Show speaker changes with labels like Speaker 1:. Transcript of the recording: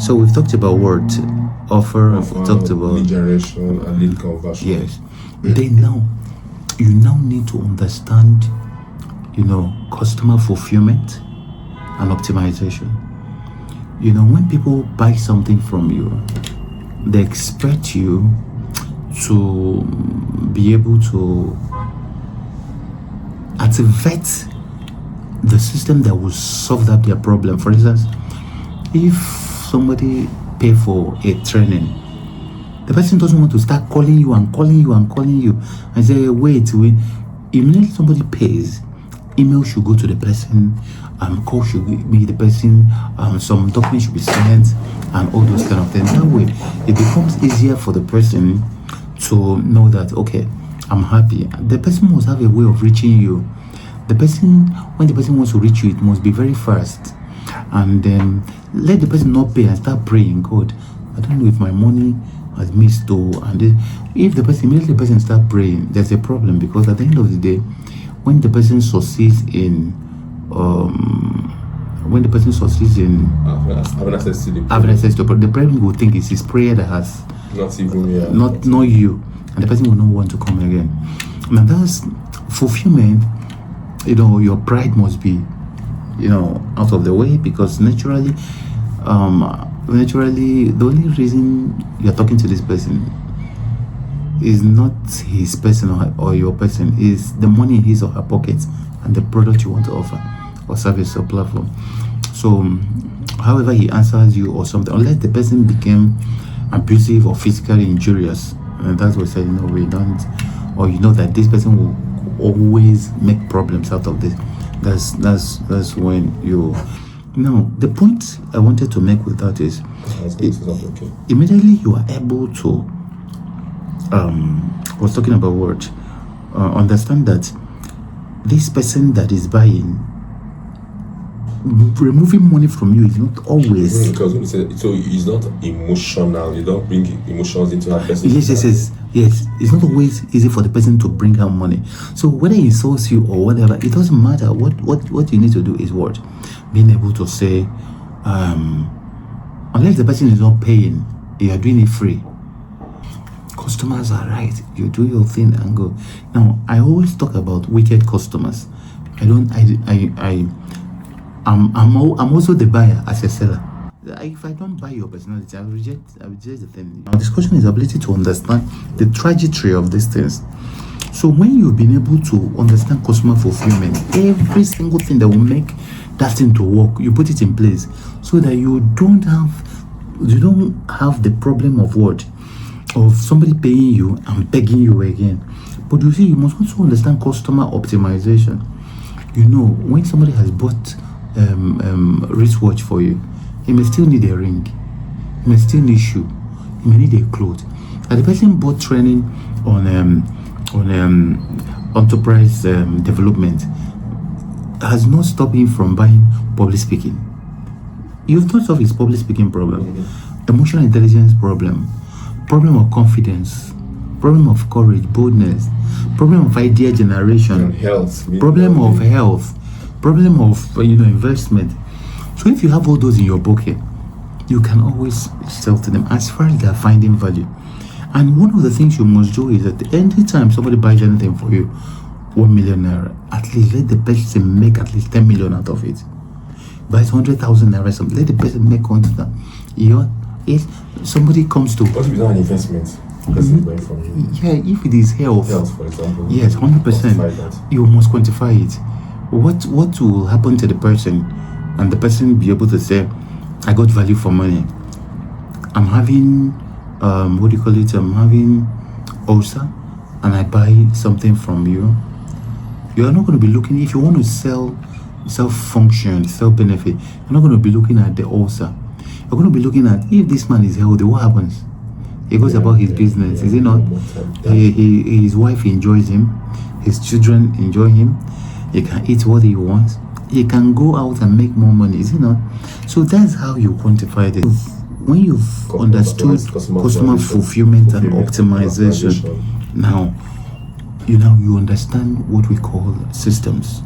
Speaker 1: So we've talked about what offer. We've talked about
Speaker 2: lead generation and lead conversion.
Speaker 1: Yes. Then now, you now need to understand, customer fulfillment and optimization. When people buy something from you, they expect you to be able to activate the system that will solve their problem. For instance, if somebody pay for a training, the person doesn't want to start calling you and say, wait. Immediately somebody pays, email should go to the person, call should meet the person, some documents should be sent, and all those kind of things. That way, it becomes easier for the person to know that, okay, I'm happy. The person must have a way of reaching you. When the person wants to reach you, it must be very fast. And let the person not pay and start praying, God, I don't know if my money has missed though. And if immediately the person start praying, there's a problem, because at the end of the day, when the person succeeds in having access to the person will think it's his prayer that has not you, and the person will not want to come again. Now that's fulfillment. Your pride must be out of the way, because naturally the only reason you're talking to this person is not his person or your person, is the money in his or her pocket and the product you want to offer or service or platform. So however he answers you or something, unless the person became abusive or physically injurious, and that's what I say, we don't, or that this person will always make problems out of this, that's when you. Now, the point I wanted to make with that is, immediately you are able to, I was talking about what, understand that this person that is buying, removing money from you is not always.
Speaker 2: Because when you say, so it's not emotional, you don't bring emotions into that person.
Speaker 1: Yes. It's not always easy for the person to bring out money. So whether he insults you or whatever, it doesn't matter. What you need to do is what? Being able to say, unless the person is not paying, you are doing it free. Customers are right. You do your thing and go. Now, I always talk about wicked customers. I'm also the buyer as a seller. If I don't buy your personality, I will reject the thing. Our discussion is ability to understand the trajectory of these things. So when you've been able to understand customer fulfillment, every single thing that will make that thing to work, you put it in place, so that you don't have the problem of what? Of somebody paying you and begging you again. But you see, you must also understand customer optimization. When somebody has bought wristwatch for you, he may still need a ring, he may still need shoe, he may need a clothes. And the person bought training on enterprise development has not stopped him from buying public speaking. You've not solved his public speaking problem, emotional intelligence problem of confidence, problem of courage, boldness, problem of idea generation, problem of health, problem of investment. So if you have all those in your bucket, you can always sell to them as far as they are finding value. And one of the things you must do is that anytime somebody buys anything for you, 1 million naira, at least let the person make at least 10 million out of it. Buys 100,000 naira, something, let the person make 100,000. If somebody comes to,
Speaker 2: what if it's not an investment? Buying from you?
Speaker 1: Yeah, if it is health,
Speaker 2: for example,
Speaker 1: yes, 100%. You must quantify it. What will happen to the person, and the person be able to say, I got value for money. I'm having I'm having ulcer, and I buy something from you. You are not going to be looking, if you want to sell self-function, self-benefit, you're not going to be looking at the ulcer. You're going to be looking at, if this man is healthy, what happens? He goes about his business, is it not? His wife enjoys him, his children enjoy him, he can eat what he wants, he can go out and make more money, is it not? So that's how you quantify this. When you've understood customer fulfillment and optimization, now you understand what we call systems.